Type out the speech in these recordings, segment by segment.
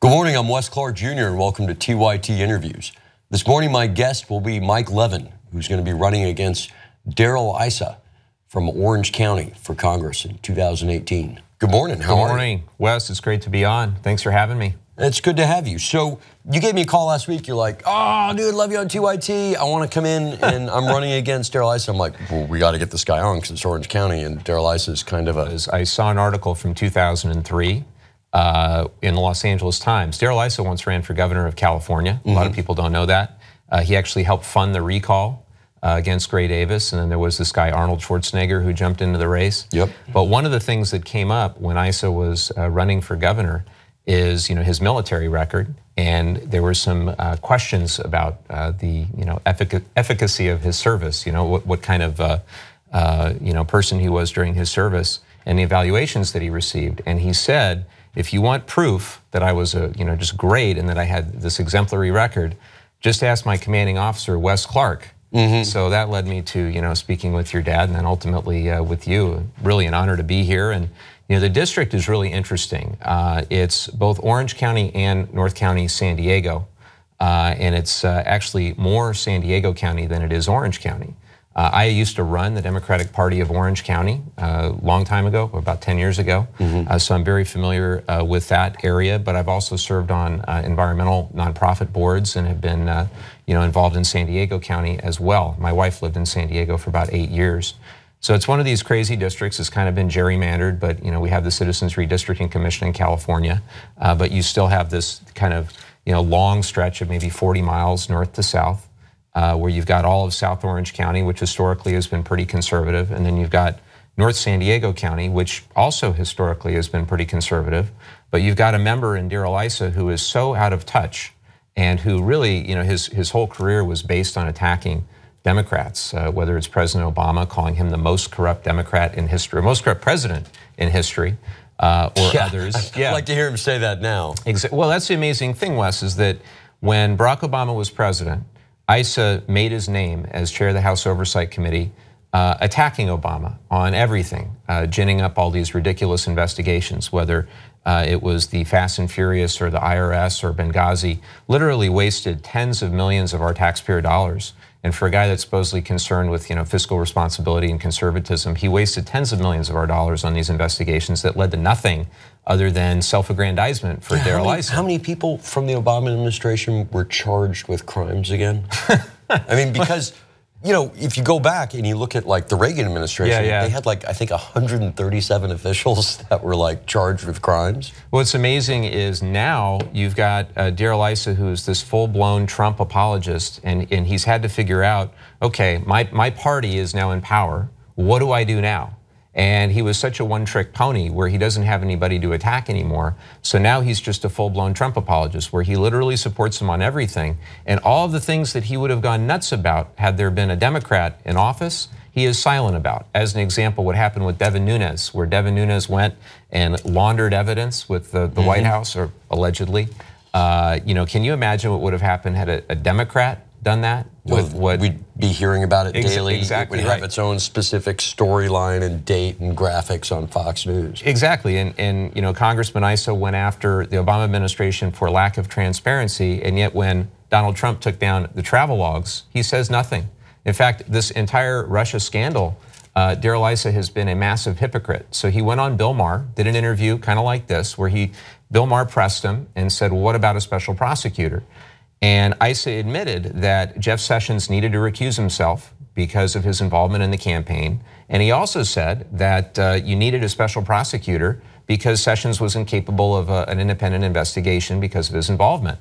Good morning, I'm Wes Clark Jr. and welcome to TYT Interviews. This morning my guest will be Mike Levin, who's going to be running against Darrell Issa from Orange County for Congress in 2018. Good morning, how are you? Good morning, Wes, it's great to be on. Thanks for having me. It's good to have you. So you gave me a call last week, you're like, oh dude, love you on TYT, I want to come in and I'm running against Darrell Issa. I'm like, well, we got to get this guy on because it's Orange County and Darrell Issa is kind of a... I saw an article from 2003 in the Los Angeles Times. Darrell Issa once ran for governor of California. A lot of people don't know that. He actually helped fund the recall against Gray Davis, and then there was this guy Arnold Schwarzenegger who jumped into the race. Yep. But one of the things that came up when Issa was running for governor is his military record, and there were some questions about the efficacy of his service. What kind of person he was during his service, and the evaluations that he received. And he said, if you want proof that I was just great and that I had this exemplary record, just ask my commanding officer, Wes Clark. So that led me to speaking with your dad and then ultimately with you. Really an honor to be here. And the district is really interesting. It's both Orange County and North County, San Diego. And it's actually more San Diego County than it is Orange County. I used to run the Democratic Party of Orange County a long time ago, about 10 years ago. So I'm very familiar with that area, but I've also served on environmental nonprofit boards and have been involved in San Diego County as well. My wife lived in San Diego for about 8 years. So it's one of these crazy districts. It's kind of been gerrymandered, but we have the Citizens Redistricting Commission in California, but you still have this kind of long stretch of maybe 40 miles north to south. Where you've got all of South Orange County, which historically has been pretty conservative, and then you've got North San Diego County, which also historically has been pretty conservative. But you've got a member in Darrell Issa who is so out of touch, and who really, his whole career was based on attacking Democrats, whether it's President Obama calling him the most corrupt Democrat in history, most corrupt president in history, or others. I'd like to hear him say that now. Well, that's the amazing thing, Wes, is that when Barack Obama was president, Issa made his name as chair of the House Oversight Committee, attacking Obama on everything, ginning up all these ridiculous investigations, whether it was the Fast and Furious or the IRS or Benghazi. Literally wasted tens of millions of our taxpayer dollars. And for a guy that's supposedly concerned with fiscal responsibility and conservatism, he wasted tens of millions of our dollars on these investigations that led to nothing other than self-aggrandizement for Darrell Issa. How many people from the Obama administration were charged with crimes again? I mean, because if you go back and you look at like the Reagan administration, they had like I think 137 officials that were charged with crimes. What's amazing is now you've got Darrell Issa, who's this full-blown Trump apologist, and he's had to figure out, okay, my party is now in power. What do I do now? And he was such a one-trick pony where he doesn't have anybody to attack anymore. So now he's just a full-blown Trump apologist where he literally supports him on everything. And all of the things that he would have gone nuts about had there been a Democrat in office, he is silent about. As an example, what happened with Devin Nunes, where Devin Nunes went and laundered evidence with the White House, or allegedly. Can you imagine what would have happened had a Democrat done that? We'd be hearing about it daily. Exactly, it would have its own specific storyline and date and graphics on Fox News. Exactly, and Congressman Issa went after the Obama administration for lack of transparency, and yet when Donald Trump took down the travel logs, he says nothing. In fact, this entire Russia scandal, Darrell Issa has been a massive hypocrite. So he went on Bill Maher, did an interview kind of like this, where Bill Maher pressed him and said, well, what about a special prosecutor? And Issa admitted that Jeff Sessions needed to recuse himself because of his involvement in the campaign. And he also said that you needed a special prosecutor because Sessions was incapable of an independent investigation because of his involvement.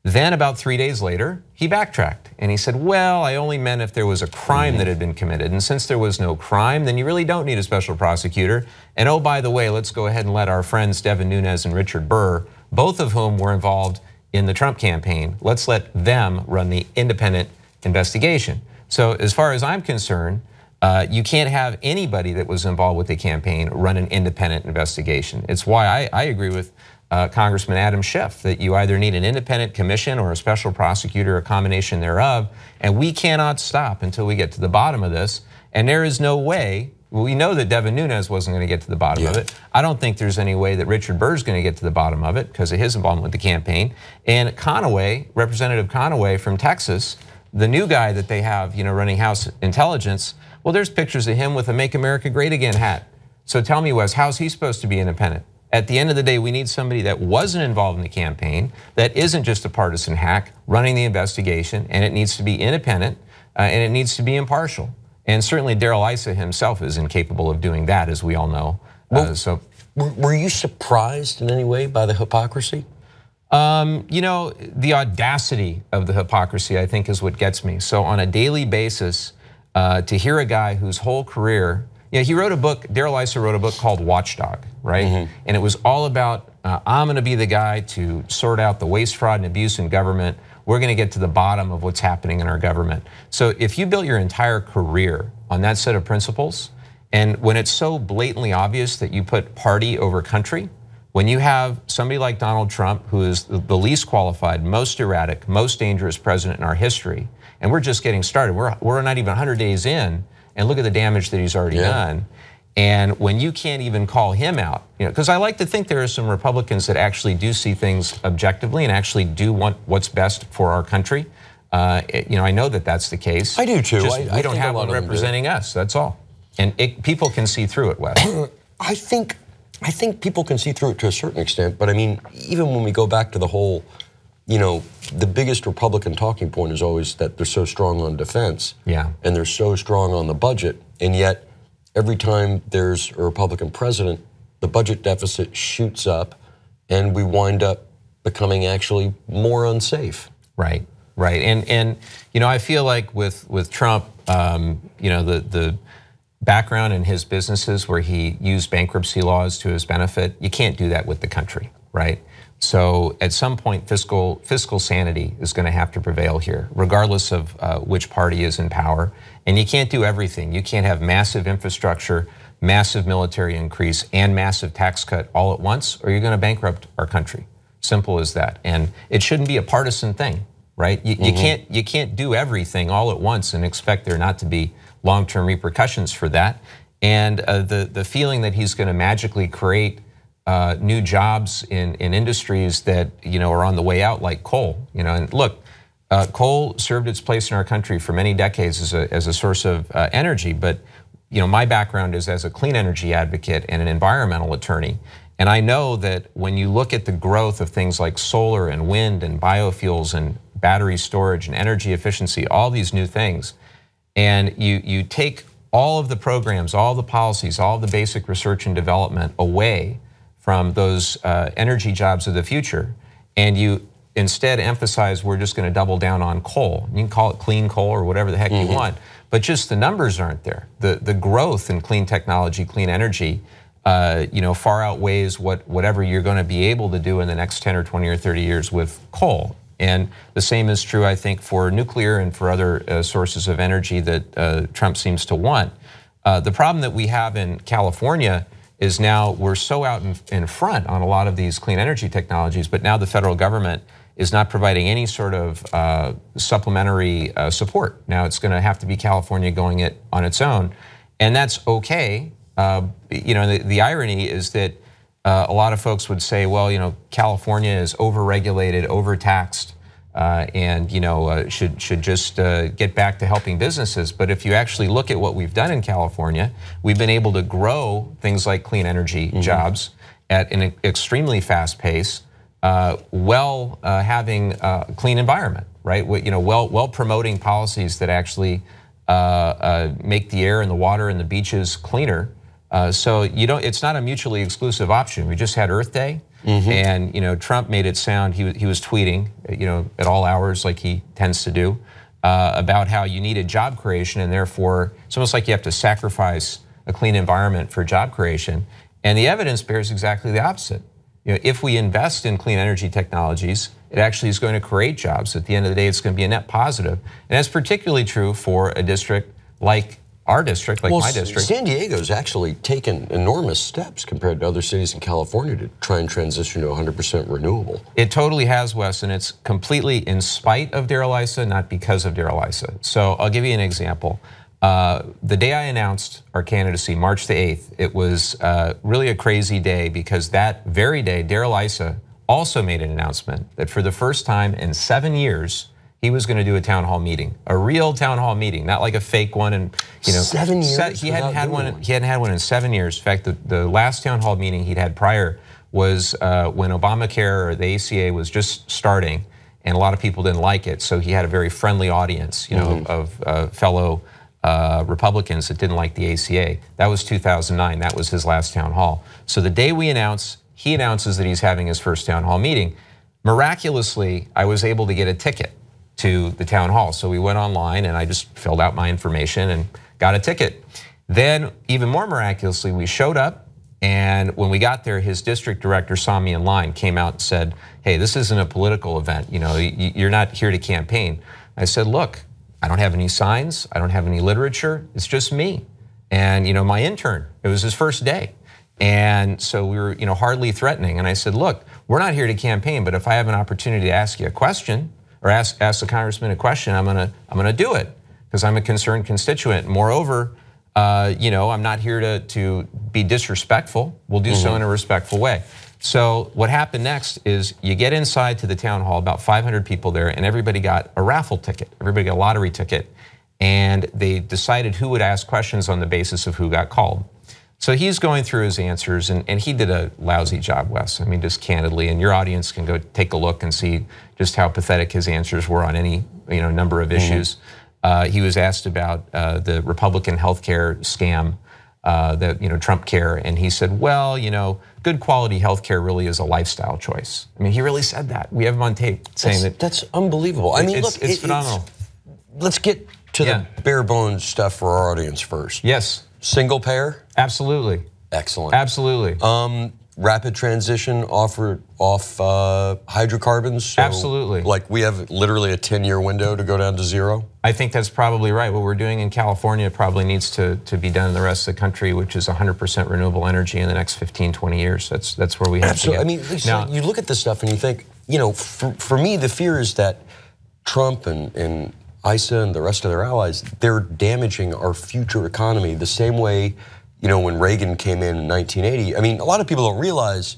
Then about 3 days later, he backtracked and he said, well, I only meant if there was a crime that had been committed. And since there was no crime, then you really don't need a special prosecutor. And oh, by the way, let's go ahead and let our friends Devin Nunes and Richard Burr, both of whom were involved in the Trump campaign, let's let them run the independent investigation. So as far as I'm concerned, you can't have anybody that was involved with the campaign run an independent investigation. It's why I agree with Congressman Adam Schiff that you either need an independent commission or a special prosecutor, a combination thereof, and we cannot stop until we get to the bottom of this. And there is no way We know that Devin Nunes wasn't going to get to the bottom of it. I don't think there's any way that Richard Burr's going to get to the bottom of it because of his involvement with the campaign. And Conaway, Representative Conaway from Texas, the new guy that they have, running House Intelligence, well, there's pictures of him with a Make America Great Again hat. So tell me, Wes, how's he supposed to be independent? At the end of the day, we need somebody that wasn't involved in the campaign, that isn't just a partisan hack, running the investigation, and it needs to be independent, and it needs to be impartial. And certainly Darrell Issa himself is incapable of doing that, as we all know. Were you surprised in any way by the hypocrisy? The audacity of the hypocrisy, I think, is what gets me. So on a daily basis, to hear a guy whose whole career, he wrote a book, Darrell Issa wrote a book called Watchdog, right? And it was all about, I'm gonna be the guy to sort out the waste, fraud, and abuse in government. We're gonna get to the bottom of what's happening in our government. So if you built your entire career on that set of principles, and when it's so blatantly obvious that you put party over country, when you have somebody like Donald Trump, who is the least qualified, most erratic, most dangerous president in our history, and we're just getting started. We're not even 100 days in, and look at the damage that he's already done. And when you can't even call him out, because I like to think there are some Republicans that actually do see things objectively and actually do want what's best for our country. I know that that's the case. I do too. We don't have one representing us. That's all. And people can see through it, Wes. I think people can see through it to a certain extent. But I mean, even when we go back to the whole, the biggest Republican talking point is always that they're so strong on defense. And they're so strong on the budget, and yet every time there's a Republican president, the budget deficit shoots up and we wind up becoming actually more unsafe. Right. And I feel like with Trump, the background in his businesses where he used bankruptcy laws to his benefit, you can't do that with the country, right? So at some point, fiscal sanity is going to have to prevail here, regardless of which party is in power. And you can't do everything. You can't have massive infrastructure, massive military increase, and massive tax cut all at once, or you're going to bankrupt our country. Simple as that. And it shouldn't be a partisan thing, right? You can't do everything all at once and expect there not to be long-term repercussions for that. And the feeling that he's going to magically create new jobs in industries that are on the way out, like coal. And look, coal served its place in our country for many decades as a source of energy. But my background is as a clean energy advocate and an environmental attorney. And I know that when you look at the growth of things like solar and wind and biofuels and battery storage and energy efficiency, all these new things, and you take all of the programs, all the policies, all the basic research and development away from those energy jobs of the future, and you instead emphasize we're just going to double down on coal. You can call it clean coal or whatever the heck you want, but just the numbers aren't there. The growth in clean technology, clean energy, far outweighs whatever you're going to be able to do in the next 10 or 20 or 30 years with coal. And the same is true, I think, for nuclear and for other sources of energy that Trump seems to want. The problem that we have in California is now we're so out in front on a lot of these clean energy technologies, but now the federal government is not providing any sort of supplementary support. Now it's going to have to be California going it on its own, and that's okay. The irony is that a lot of folks would say, well, California is overregulated, overtaxed, and should just get back to helping businesses. But if you actually look at what we've done in California, we've been able to grow things like clean energy jobs at an extremely fast pace, while having a clean environment, right? Well promoting policies that actually make the air and the water and the beaches cleaner. So it's not a mutually exclusive option. We just had Earth Day, and Trump made it sound, he was tweeting, at all hours like he tends to do, about how you needed job creation, and therefore it's almost like you have to sacrifice a clean environment for job creation. And the evidence bears exactly the opposite. If we invest in clean energy technologies, it actually is going to create jobs. At the end of the day, it's going to be a net positive. And that's particularly true for a district like our district, like my district. San Diego's actually taken enormous steps compared to other cities in California to try and transition to 100% renewable. It totally has, Wes, and it's completely in spite of Darrell Issa, not because of Darrell Issa. So I'll give you an example. The day I announced our candidacy, March the 8th, it was really a crazy day because that very day, Darrell Issa also made an announcement that for the first time in 7 years, he was going to do a town hall meeting, a real town hall meeting, not like a fake one. And 7 years. He hadn't had one. He hadn't had one in 7 years. In fact, the last town hall meeting he'd had prior was when Obamacare or the ACA was just starting, and a lot of people didn't like it. So he had a very friendly audience, of fellow Republicans that didn't like the ACA. That was 2009. That was his last town hall. So the day we announce, he announces that he's having his first town hall meeting. Miraculously, I was able to get a ticket to the town hall. So we went online and I just filled out my information and got a ticket. Then, even more miraculously, we showed up, and when we got there, his district director saw me in line, came out and said, "Hey, this isn't a political event. You're not here to campaign." I said, "Look, I don't have any signs. I don't have any literature. It's just me and my intern." It was his first day. And so we were hardly threatening. And I said, "Look, we're not here to campaign, but if I have an opportunity to ask you a question or ask the congressman a question, I'm gonna do it because I'm a concerned constituent. Moreover, I'm not here to be disrespectful. We'll do so in a respectful way." So what happened next is you get inside to the town hall, about 500 people there, and everybody got a raffle ticket. Everybody got a lottery ticket. And they decided who would ask questions on the basis of who got called. So he's going through his answers, and he did a lousy job, Wes. I mean, just candidly, and your audience can go take a look and see just how pathetic his answers were on any number of issues. He was asked about the Republican healthcare scam, Trump Care, and he said, "Well, good quality healthcare really is a lifestyle choice." I mean, he really said that. We have him on tape saying that. That's unbelievable. I mean, look, it's phenomenal. Let's get to the bare bones stuff for our audience first. Yes. Single payer? Absolutely. Excellent. Absolutely. Rapid transition off hydrocarbons? So, absolutely. Like we have literally a 10-year window to go down to zero? I think that's probably right. What we're doing in California probably needs to be done in the rest of the country, which is 100% renewable energy in the next 15, 20 years. That's where we have to get. I mean, Lisa, you look at this stuff and you think, for me, the fear is that Trump and Issa and the rest of their allies, they're damaging our future economy the same way, when Reagan came in 1980. I mean, a lot of people don't realize,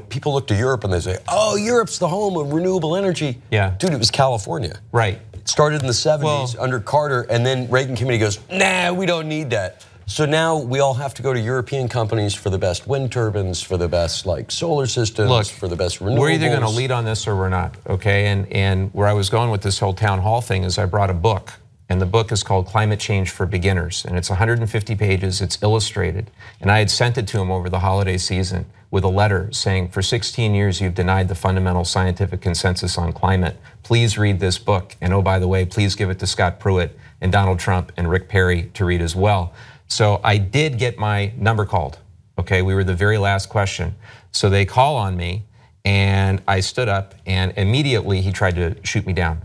people look to Europe and they say, "Oh, Europe's the home of renewable energy." Yeah. Dude, it was California. Right. It started in the 70s under Carter, and then Reagan came in and he goes, "Nah, we don't need that." So now we all have to go to European companies for the best wind turbines, for the best solar systems, for the best renewables. We're either going to lead on this or we're not, okay? And where I was going with this whole town hall thing is I brought a book, and the book is called Climate Change for Beginners, and it's 150 pages, it's illustrated. And I had sent it to him over the holiday season with a letter saying, "For 16 years you've denied the fundamental scientific consensus on climate. Please read this book. And oh, by the way, please give it to Scott Pruitt and Donald Trump and Rick Perry to read as well." So I did get my number called, okay? We were the very last question. So they call on me, and I stood up, and immediately he tried to shoot me down.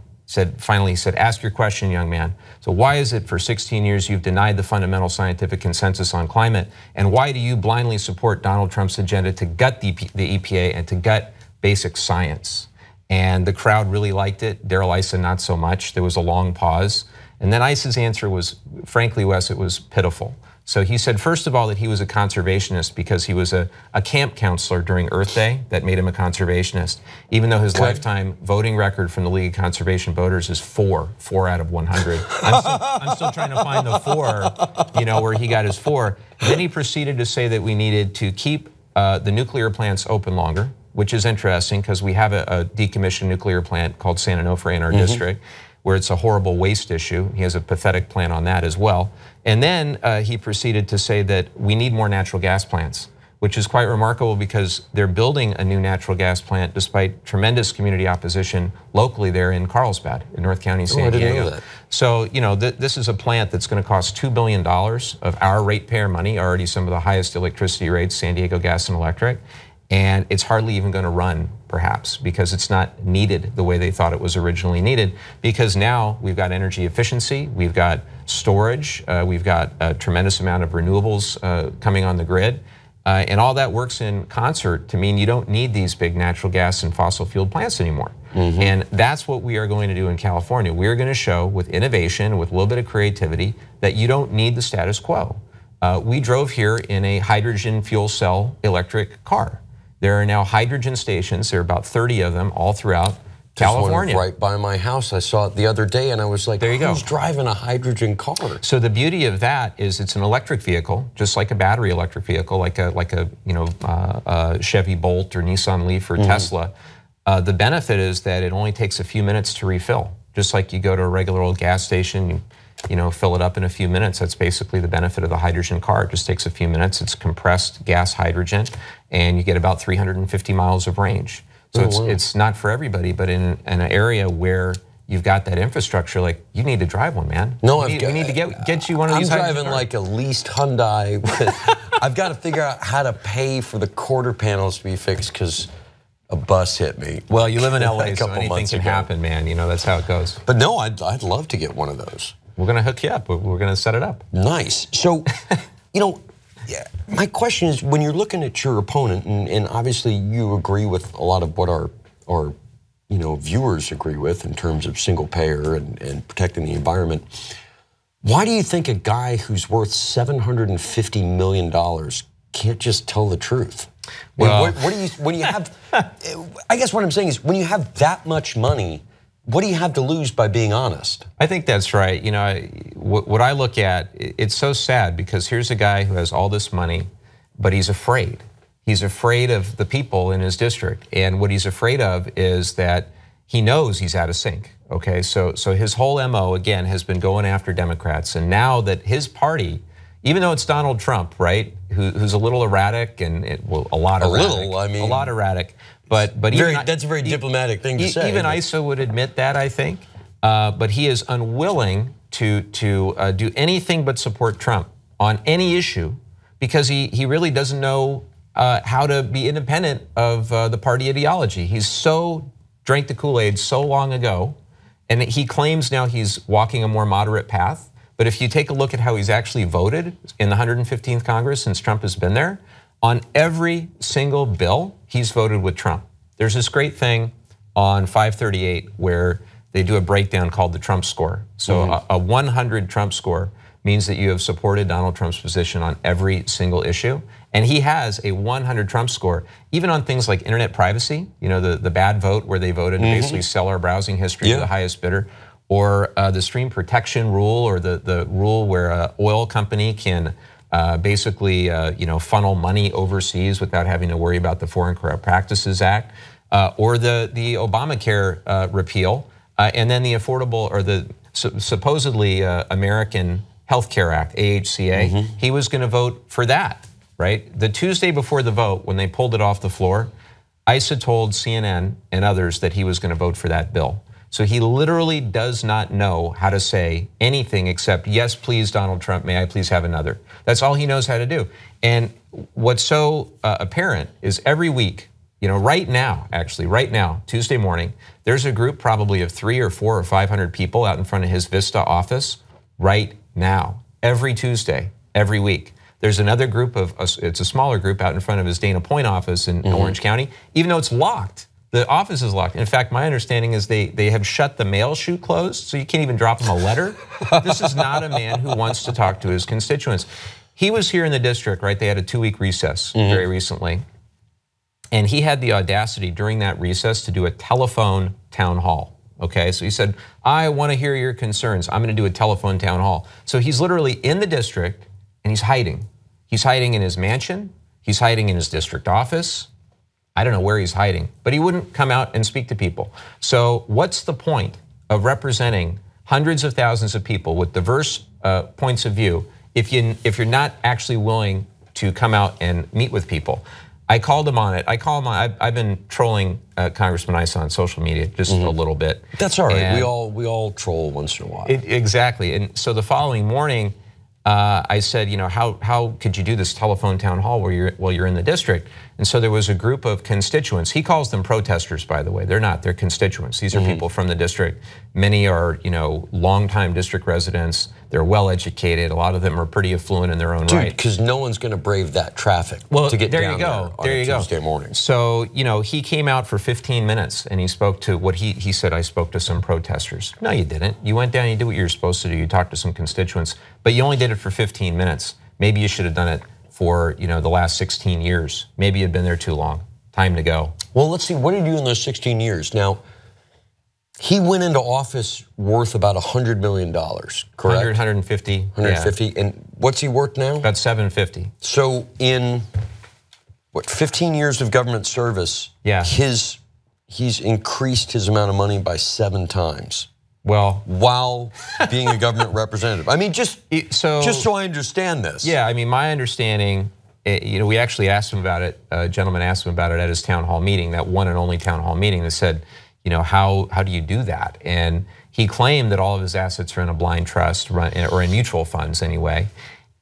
Finally, he said, "Ask your question, young man. So why is it for 16 years you've denied the fundamental scientific consensus on climate? And why do you blindly support Donald Trump's agenda to gut the EPA and to gut basic science?" And the crowd really liked it. Darrell Issa, not so much. There was a long pause. And then Issa's answer was, frankly, Wes, it was pitiful. So he said, first of all, that he was a conservationist because he was a camp counselor during Earth Day. That made him a conservationist, even though his lifetime voting record from the League of Conservation Voters is 4 out of 100. I'm still trying to find the 4, where he got his 4. And then he proceeded to say that we needed to keep the nuclear plants open longer, which is interesting because we have a decommissioned nuclear plant called San Onofre in our district, where it's a horrible waste issue. He has a pathetic plan on that as well. And then he proceeded to say that we need more natural gas plants, which is quite remarkable because they're building a new natural gas plant despite tremendous community opposition locally there in Carlsbad, in North County, San Diego. I didn't know that. So, this is a plant that's going to cost $2 billion of our ratepayer money, already some of the highest electricity rates, San Diego Gas and Electric. And it's hardly even going to run, perhaps, because it's not needed the way they thought it was originally needed. Because now we've got energy efficiency, we've got storage, we've got a tremendous amount of renewables coming on the grid. And all that works in concert to mean you don't need these big natural gas and fossil fuel plants anymore. And that's what we are going to do in California. We are going to show with innovation, with a little bit of creativity, that you don't need the status quo. We drove here in a hydrogen fuel cell electric car. There are now hydrogen stations. There are about 30 of them all throughout California. Right by my house. I saw it the other day and I was like, who's driving a hydrogen car? So the beauty of that is it's an electric vehicle, just like a battery electric vehicle, like a Chevy Bolt or Nissan Leaf or Tesla. The benefit is that it only takes a few minutes to refill. Just like you go to a regular old gas station, you fill it up in a few minutes. That's basically the benefit of the hydrogen car. It just takes a few minutes. It's compressed gas hydrogen, and you get about 350 miles of range. So it's not for everybody, but in an area where you've got that infrastructure, like you need to drive one, man. No, we need to get you one of these. I'm driving like a leased Hyundai. I've got to figure out how to pay for the quarter panels to be fixed because a bus hit me. Well, you live in LA, so anything can happen, man. That's how it goes. But no, I'd love to get one of those. We're going to hook you up. We're going to set it up. Nice. So, yeah, my question is, when you're looking at your opponent, and obviously you agree with a lot of what our viewers agree with in terms of single payer and protecting the environment, why do you think a guy who's worth $750 million can't just tell the truth? Well, when you have, I guess what I'm saying is, when you have that much money, what do you have to lose by being honest? I think that's right. What I look at, it's so sad because here's a guy who has all this money, but he's afraid. He's afraid of the people in his district. And what he's afraid of is that he knows he's out of sync. Okay, so his whole MO, again, has been going after Democrats. And now that his party, even though it's Donald Trump, right, who's a little erratic and a lot erratic. But that's a very diplomatic thing to say. Even ISO would admit that, I think. But he is unwilling to do anything but support Trump on any issue because he really doesn't know how to be independent of the party ideology. He's so drank the Kool-Aid so long ago, and he claims now he's walking a more moderate path. But if you take a look at how he's actually voted in the 115th Congress since Trump has been there, on every single bill, he's voted with Trump. There's this great thing on 538 where they do a breakdown called the Trump score. So a 100 Trump score means that you have supported Donald Trump's position on every single issue. And he has a 100 Trump score, even on things like internet privacy, the bad vote where they voted to basically sell our browsing history to the highest bidder, or the stream protection rule, or the rule where an oil company can basically funnel money overseas without having to worry about the Foreign Corrupt Practices Act, or the Obamacare repeal, and then the affordable or the supposedly American Health Care Act, AHCA. He was going to vote for that, right? The Tuesday before the vote, when they pulled it off the floor, Issa told CNN and others that he was going to vote for that bill. So he literally does not know how to say anything except, yes, please, Donald Trump, may I please have another? That's all he knows how to do. And what's so apparent is every week, right now, Tuesday morning, there's a group probably of 300 or 400 or 500 people out in front of his Vista office right now, every Tuesday, every week. There's another group it's a smaller group out in front of his Dana Point office in Orange County, even though it's locked. The office is locked. In fact, my understanding is they have shut the mail chute closed, so you can't even drop him a letter. This is not a man who wants to talk to his constituents. He was here in the district, right? They had a 2-week recess very recently. And he had the audacity during that recess to do a telephone town hall. Okay, so he said, I want to hear your concerns. I'm going to do a telephone town hall. So he's literally in the district and he's hiding. He's hiding in his mansion. He's hiding in his district office. I don't know where he's hiding, but he wouldn't come out and speak to people. So what's the point of representing hundreds of thousands of people with diverse points of view if you're not actually willing to come out and meet with people? I called him on it. I've been trolling Congressman Issa on social media just a little bit. That's all right. And we all troll once in a while. Exactly. And so the following morning, I said, how could you do this telephone town hall while you're in the district? And so there was a group of constituents. He calls them protesters, by the way. They're not, they're constituents. These are people from the district. Many are, longtime district residents. They're well educated. A lot of them are pretty affluent in their own right. Dude, because no one's going to brave that traffic to get down there on a Tuesday morning. So, he came out for 15 minutes and he spoke to what he said, I spoke to some protesters. No, you didn't. You went down, you did what you were supposed to do. You talked to some constituents, but you only did it for 15 minutes. Maybe you should have done it for the last 16 years. Maybe you'd been there too long. Time to go. Well, let's see. What did you do in those 16 years? Now, he went into office worth about $100 million, correct? 150. 150. Yeah. And what's he worth now? About 750. So in 15 years of government service, he's increased his amount of money by 7 times. Well, while being a government representative. I mean, just so I understand this. Yeah, I mean, my understanding, we actually asked him about it, a gentleman asked him about it at his town hall meeting, that one and only town hall meeting, that said, how do you do that? And he claimed that all of his assets are in a blind trust, or in mutual funds anyway.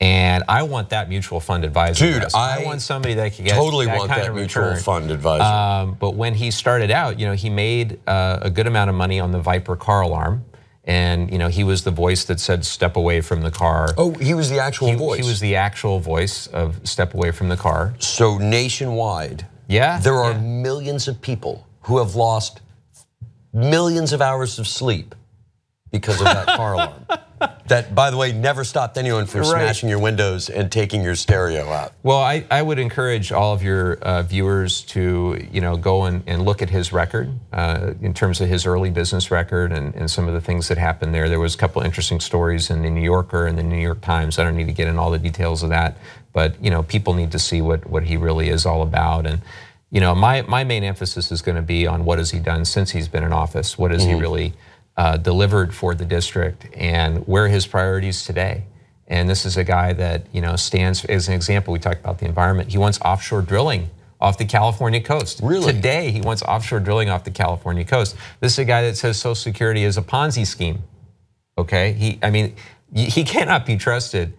And I want that mutual fund advisor. Dude, I want somebody that can get totally that want kind that of mutual return. Fund advisor. But when he started out, he made a good amount of money on the Viper car alarm, and he was the voice that said "step away from the car." Oh, he was the actual voice. He was the actual voice of "step away from the car." So nationwide, there are millions of people who have lost millions of hours of sleep because of that car alarm. That, by the way, never stopped anyone from smashing your windows and taking your stereo out. Well, I would encourage all of your viewers to go and look at his record in terms of his early business record and some of the things that happened there. There was a couple interesting stories in the New Yorker and the New York Times. I don't need to get into all the details of that, but people need to see what he really is all about. And my main emphasis is going to be on what has he done since he's been in office. What has he really delivered for the district, and where are his priorities today? And this is a guy that stands as an example. We talked about the environment. He wants offshore drilling off the California coast. Really? Today, he wants offshore drilling off the California coast. This is a guy that says Social Security is a Ponzi scheme. Okay, he cannot be trusted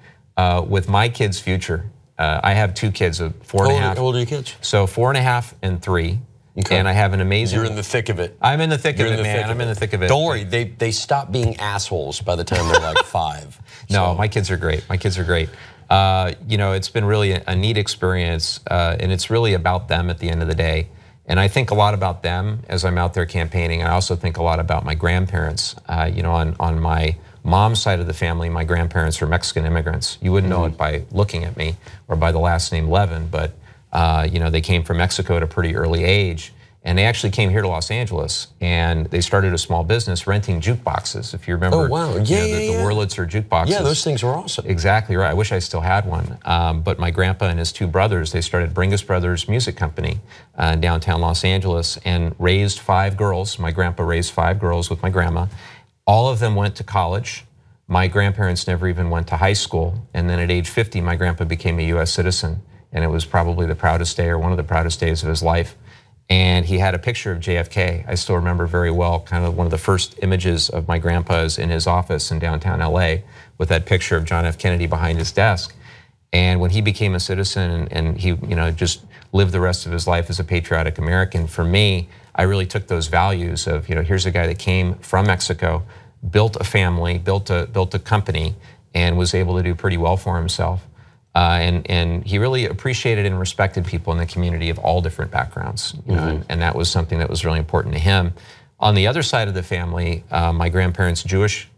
with my kids' future. I have 2 kids, 4.5. How old are your kids? So 4.5 and 3. Okay. And I have an amazing. You're in the thick of it. I'm in the thick of it, man. I'm in the thick of it. Don't worry, they stop being assholes by the time they're like 5. No, my kids are great. My kids are great. It's been really a neat experience, and it's really about them at the end of the day. And I think a lot about them as I'm out there campaigning. I also think a lot about my grandparents. On my mom's side of the family, my grandparents are Mexican immigrants. You wouldn't know it by looking at me or by the last name Levin, but they came from Mexico at a pretty early age, and they actually came here to Los Angeles, and they started a small business renting jukeboxes. If you remember, oh wow, the Wurlitzer jukeboxes. Yeah, those things were awesome. Exactly right. I wish I still had one. But my grandpa and his 2 brothers, they started Bringus Brothers Music Company in downtown Los Angeles, and raised 5 girls. My grandpa raised 5 girls with my grandma. All of them went to college. My grandparents never even went to high school, and then at age 50, my grandpa became a U.S. citizen. And it was probably the proudest day, or one of the proudest days of his life. And he had a picture of JFK. I still remember very well, kind of one of the first images of my grandpa's in his office in downtown LA, with that picture of John F. Kennedy behind his desk. And when he became a citizen and he just lived the rest of his life as a patriotic American, for me, I really took those values of, here's a guy that came from Mexico, built a family, built a company, and was able to do pretty well for himself. And he really appreciated and respected people in the community of all different backgrounds, and that was something that was really important to him. On the other side of the family, my grandparents, Jewish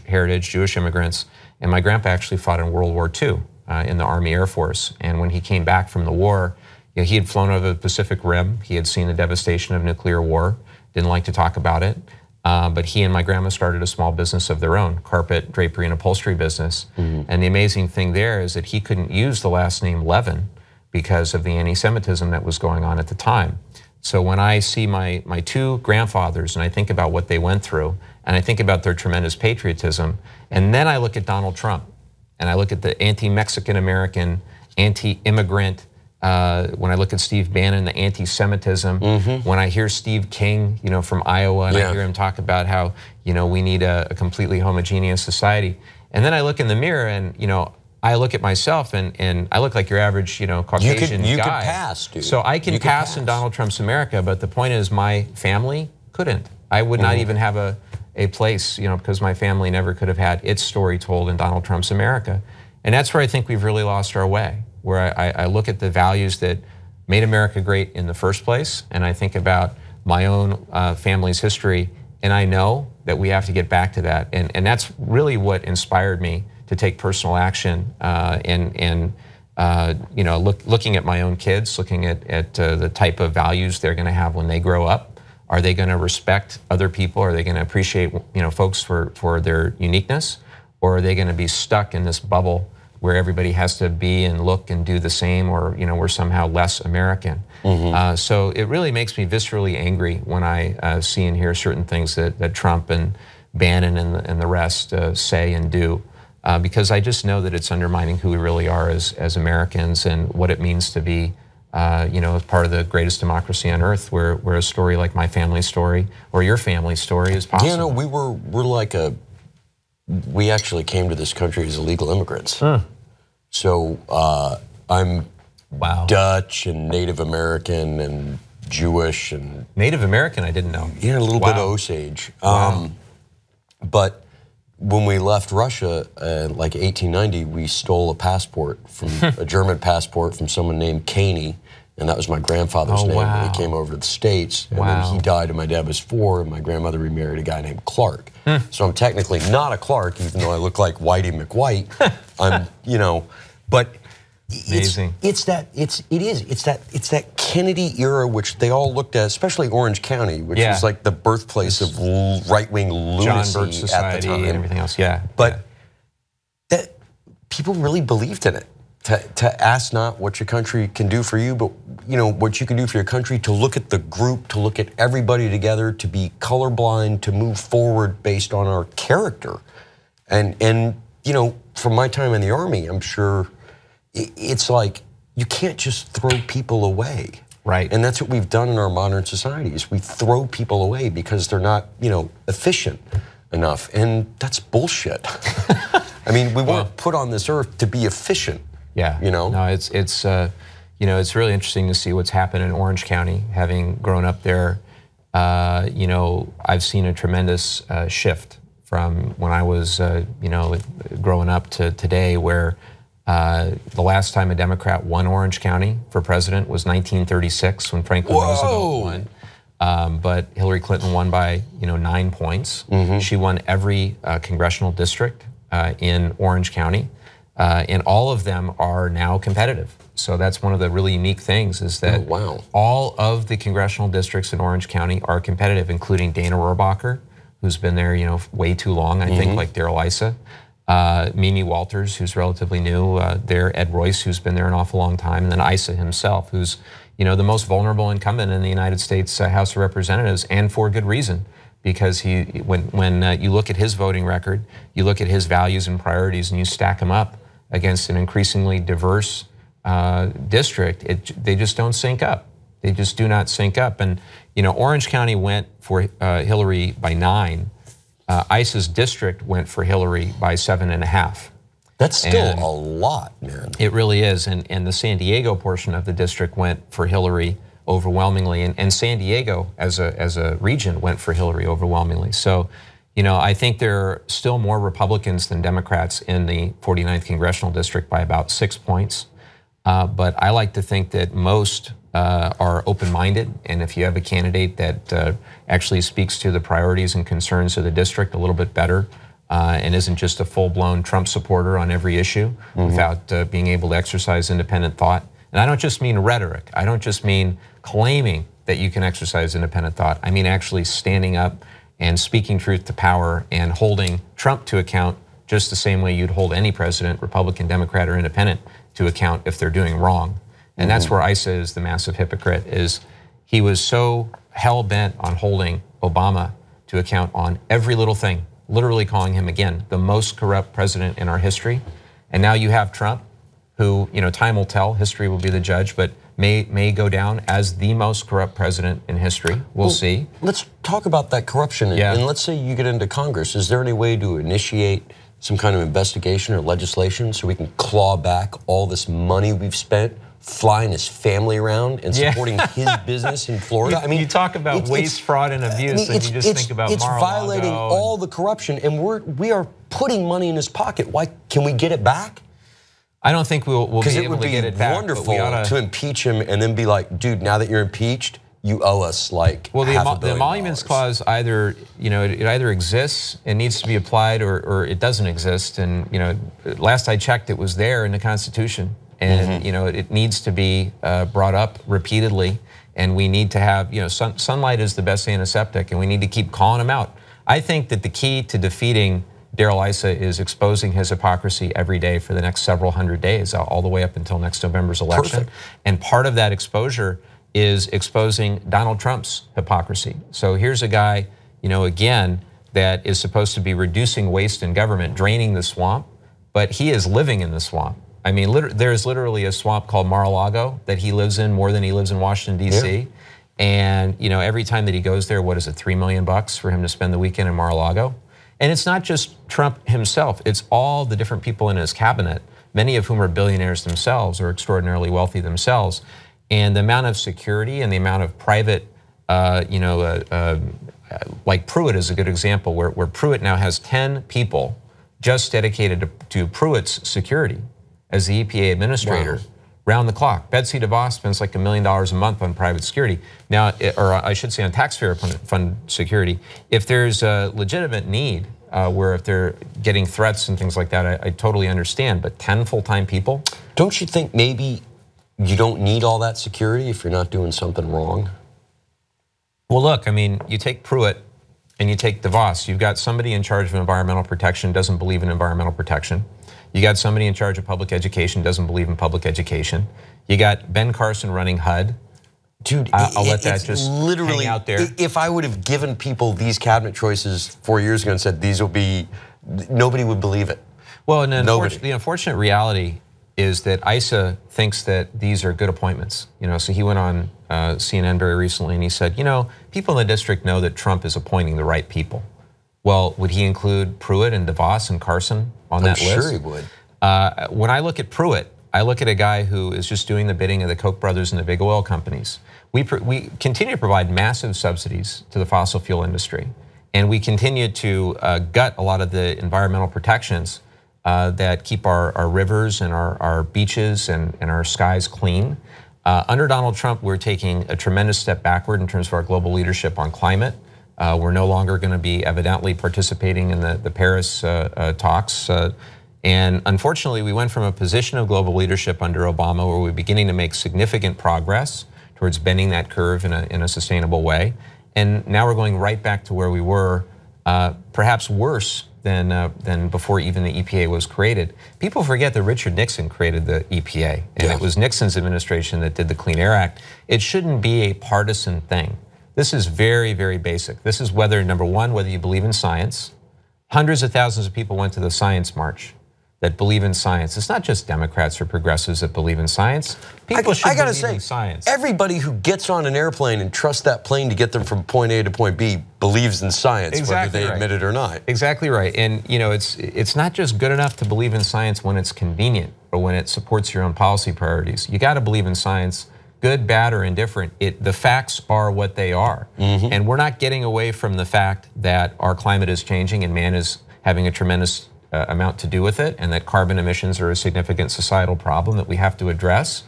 heritage, Jewish immigrants, and my grandpa actually fought in World War II in the Army Air Force. And when he came back from the war, he had flown over the Pacific Rim. He had seen the devastation of nuclear war, didn't like to talk about it. But he and my grandma started a small business of their own, carpet, drapery, and upholstery business. And the amazing thing there is that he couldn't use the last name Levin because of the anti-Semitism that was going on at the time. So when I see my 2 grandfathers and I think about what they went through, and I think about their tremendous patriotism, and then I look at Donald Trump, and I look at the anti-Mexican American, anti-immigrant, when I look at Steve Bannon, the anti-Semitism, when I hear Steve King, from Iowa, and I hear him talk about how, we need a completely homogeneous society. And then I look in the mirror and, I look at myself and I look like your average, Caucasian guy. You could pass, dude. So I can pass in Donald Trump's America, but the point is my family couldn't. I would not even have a place, because my family never could have had its story told in Donald Trump's America. And that's where I think we've really lost our way, where I look at the values that made America great in the first place, and I think about my own family's history, and I know that we have to get back to that. And that's really what inspired me to take personal action looking at my own kids, looking at the type of values they're going to have when they grow up. Are they going to respect other people? Are they going to appreciate folks for their uniqueness? Or are they going to be stuck in this bubble where everybody has to be and look and do the same, or we're somehow less American? So it really makes me viscerally angry when I see and hear certain things that Trump and Bannon and the rest say and do, because I just know that it's undermining who we really are as Americans and what it means to be as part of the greatest democracy on earth, where a story like my family's story or your family's story is possible. We actually came to this country as illegal immigrants. So I'm Dutch and Native American and Jewish and Native American. I didn't know. Yeah, a little bit of Osage. But when we left Russia, like 1890, we stole a passport from a German passport from someone named Caney, and that was my grandfather's name. When he came over to the States, and then he died, and my dad was 4, and my grandmother remarried a guy named Clark. So I'm technically not a Clark, even though I look like Whitey McWhite. I'm, but it's that Kennedy era, which they all looked at, especially Orange County, which was like the birthplace of right-wing lunacy at the time and everything else. But that people really believed in it. To ask not what your country can do for you, but what you can do for your country, to look at the group, to look at everybody together, to be colorblind, to move forward based on our character. And from my time in the Army, I'm sure it's like you can't just throw people away. Right. And that's what we've done in our modern societies. We throw people away because they're not, efficient enough. And that's bullshit. I mean, we weren't put on this earth to be efficient. No, it's really interesting to see what's happened in Orange County. Having grown up there, I've seen a tremendous shift from when I was, growing up to today, where the last time a Democrat won Orange County for president was 1936 when Franklin Roosevelt won. But Hillary Clinton won by 9 points. She won every congressional district in Orange County. And all of them are now competitive. So that's one of the really unique things, is that all of the congressional districts in Orange County are competitive, including Dana Rohrabacher, who's been there way too long, I think, like Darrell Issa. Mimi Walters, who's relatively new there, Ed Royce, who's been there an awful long time, and then Issa himself, who's the most vulnerable incumbent in the United States House of Representatives, and for good reason. Because when you look at his voting record, you look at his values and priorities, and you stack them up against an increasingly diverse district, they just don't sync up. They just do not sync up. And Orange County went for Hillary by 9. Issa's district went for Hillary by 7.5. That's still a lot, man. It really is. And the San Diego portion of the district went for Hillary overwhelmingly, and San Diego as a region went for Hillary overwhelmingly. So, I think there are still more Republicans than Democrats in the 49th congressional district by about 6 points. But I like to think that most are open-minded, and if you have a candidate that actually speaks to the priorities and concerns of the district a little bit better, and isn't just a full-blown Trump supporter on every issue without being able to exercise independent thought. And I don't just mean rhetoric. I don't just mean claiming that you can exercise independent thought. I mean actually standing up and speaking truth to power and holding Trump to account just the same way you'd hold any president, Republican, Democrat, or independent, to account if they're doing wrong. And that's where Issa is the massive hypocrite, is he was so hell-bent on holding Obama to account on every little thing, literally calling him, again, the most corrupt president in our history. And now you have Trump, who, time will tell, history will be the judge, but may go down as the most corrupt president in history. We'll see. Let's talk about that corruption. And let's say you get into Congress. Is there any way to initiate some kind of investigation or legislation so we can claw back all this money we've spent flying his family around and supporting his business in Florida? I mean, you talk about waste, fraud, and abuse, and you just think about it's violating all the corruption, and we are putting money in his pocket. Why can we get it back? I don't think we'll be able to get it back. Because it would be wonderful to impeach him and then be like, dude, now that you're impeached, you owe us like the emoluments clause either it either exists and needs to be applied or it doesn't exist. And last I checked, it was there in the Constitution. And it needs to be brought up repeatedly, and we need to have sunlight is the best antiseptic, and we need to keep calling him out. I think that the key to defeating Darrell Issa is exposing his hypocrisy every day for the next several hundred days, all the way up until next November's election. Perfect. And part of that exposure is exposing Donald Trump's hypocrisy. So here's a guy, again, that is supposed to be reducing waste in government, draining the swamp, but he is living in the swamp. I mean, there's literally a swamp called Mar-a-Lago that he lives in more than he lives in Washington, D.C. Yeah. And every time that he goes there, what is it, $3 million for him to spend the weekend in Mar-a-Lago? And it's not just Trump himself, it's all the different people in his cabinet, many of whom are billionaires themselves or extraordinarily wealthy themselves. And the amount of security and the amount of private, like Pruitt is a good example, where Pruitt now has 10 people just dedicated to Pruitt's security as the EPA administrator. Wow. Round the clock. Betsy DeVos spends like $1 million a month on private security. Now, or I should say on taxpayer fund security. If there's a legitimate need, where if they're getting threats and things like that, I totally understand, but 10 full-time people? Don't you think maybe you don't need all that security if you're not doing something wrong? Well, look, I mean, you take Pruitt and you take DeVos. You've got somebody in charge of environmental protection, doesn't believe in environmental protection. You got somebody in charge of public education, doesn't believe in public education. You got Ben Carson running HUD. Dude, I'll let that just literally hang out there. If I would have given people these cabinet choices 4 years ago and said these will be, nobody would believe it. Well, and the unfortunate reality is that Issa thinks that these are good appointments. So he went on CNN very recently and he said, people in the district know that Trump is appointing the right people. Well, would he include Pruitt and DeVos and Carson on that list? I'm sure he would. When I look at Pruitt, I look at a guy who is just doing the bidding of the Koch brothers and the big oil companies. We continue to provide massive subsidies to the fossil fuel industry, and we continue to gut a lot of the environmental protections that keep our rivers and our beaches and our skies clean. Under Donald Trump, we're taking a tremendous step backward in terms of our global leadership on climate. We're no longer going to be evidently participating in the Paris talks. And unfortunately, we went from a position of global leadership under Obama where we're beginning to make significant progress towards bending that curve in a sustainable way. And now we're going right back to where we were, perhaps worse than before even the EPA was created. People forget that Richard Nixon created the EPA, and it was Nixon's administration that did the Clean Air Act. It shouldn't be a partisan thing. This is very, very basic. This is whether, number one, whether you believe in science. Hundreds of thousands of people went to the Science March that believe in science. It's not just Democrats or progressives that believe in science. People should believe in science. Everybody who gets on an airplane and trusts that plane to get them from point A to point B believes in science, whether they admit it or not. Exactly right. And it's not just good enough to believe in science when it's convenient or when it supports your own policy priorities. You got to believe in science, good, bad, or indifferent. The facts are what they are. And we're not getting away from the fact that our climate is changing and man is having a tremendous amount to do with it, and that carbon emissions are a significant societal problem that we have to address.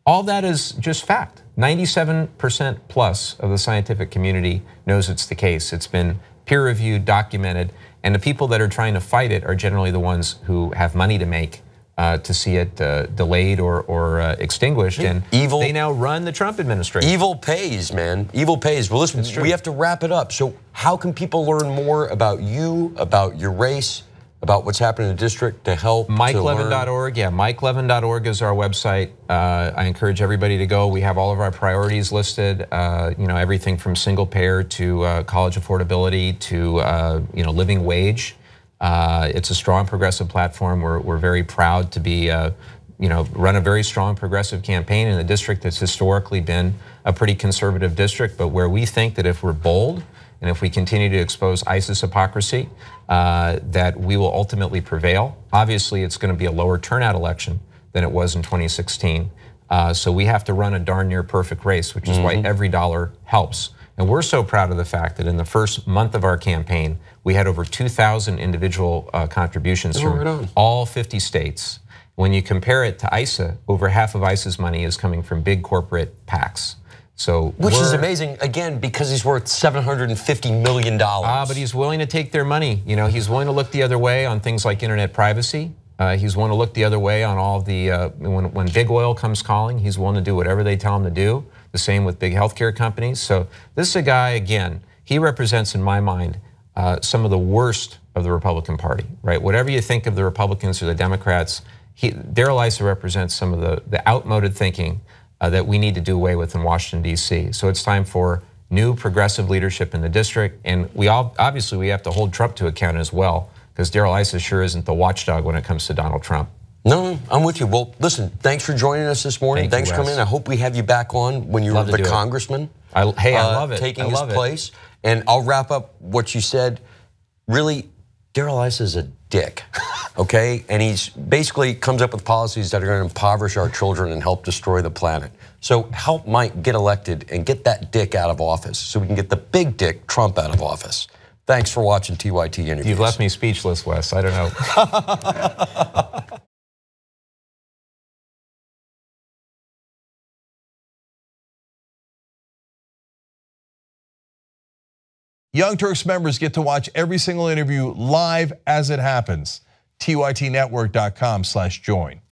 All that is just fact. 97% plus of the scientific community knows it's the case. It's been peer-reviewed, documented, and the people that are trying to fight it are generally the ones who have money to make to see it delayed or extinguished. And they now run the Trump administration. Evil pays, man. Evil pays. Well, listen, we have to wrap it up. So how can people learn more about you, about your race, about what's happening in the district to help? MikeLevin.org. Yeah, MikeLevin.org is our website. I encourage everybody to go. We have all of our priorities listed. Everything from single payer to college affordability to living wage. It's a strong progressive platform. We're very proud to be run a very strong progressive campaign in a district that's historically been a pretty conservative district, but where we think that if we're bold and if we continue to expose ISIS hypocrisy, that we will ultimately prevail. Obviously, it's going to be a lower turnout election than it was in 2016. So we have to run a darn near perfect race, which is why every dollar helps. And we're so proud of the fact that in the first month of our campaign, we had over 2,000 individual contributions from all 50 states. When you compare it to ISA, over half of ISA's money is coming from big corporate PACs. So which is amazing, again, because he's worth $750 million. But he's willing to take their money. You know, he's willing to look the other way on things like internet privacy. He's willing to look the other way on all the, when big oil comes calling, he's willing to do whatever they tell him to do. The same with big healthcare companies. So this is a guy, again, he represents in my mind some of the worst of the Republican Party, right? Whatever you think of the Republicans or the Democrats, Darrell Issa represents some of the outmoded thinking that we need to do away with in Washington, D.C. So it's time for new progressive leadership in the district. And obviously we have to hold Trump to account as well, because Darrell Issa sure isn't the watchdog when it comes to Donald Trump. No, I'm with you. Well, listen, thanks for joining us this morning. Thanks for coming in. I hope we have you back on when you're the congressman. Hey, I love it. Taking his place. And I'll wrap up what you said. Really, Darrell Issa is a dick, okay? And he's basically comes up with policies that are going to impoverish our children and help destroy the planet. So help Mike get elected and get that dick out of office so we can get the big dick Trump out of office. Thanks for watching TYT Interviews. You've left me speechless, Wes. I don't know. Young Turks members get to watch every single interview live as it happens. TYTnetwork.com/join.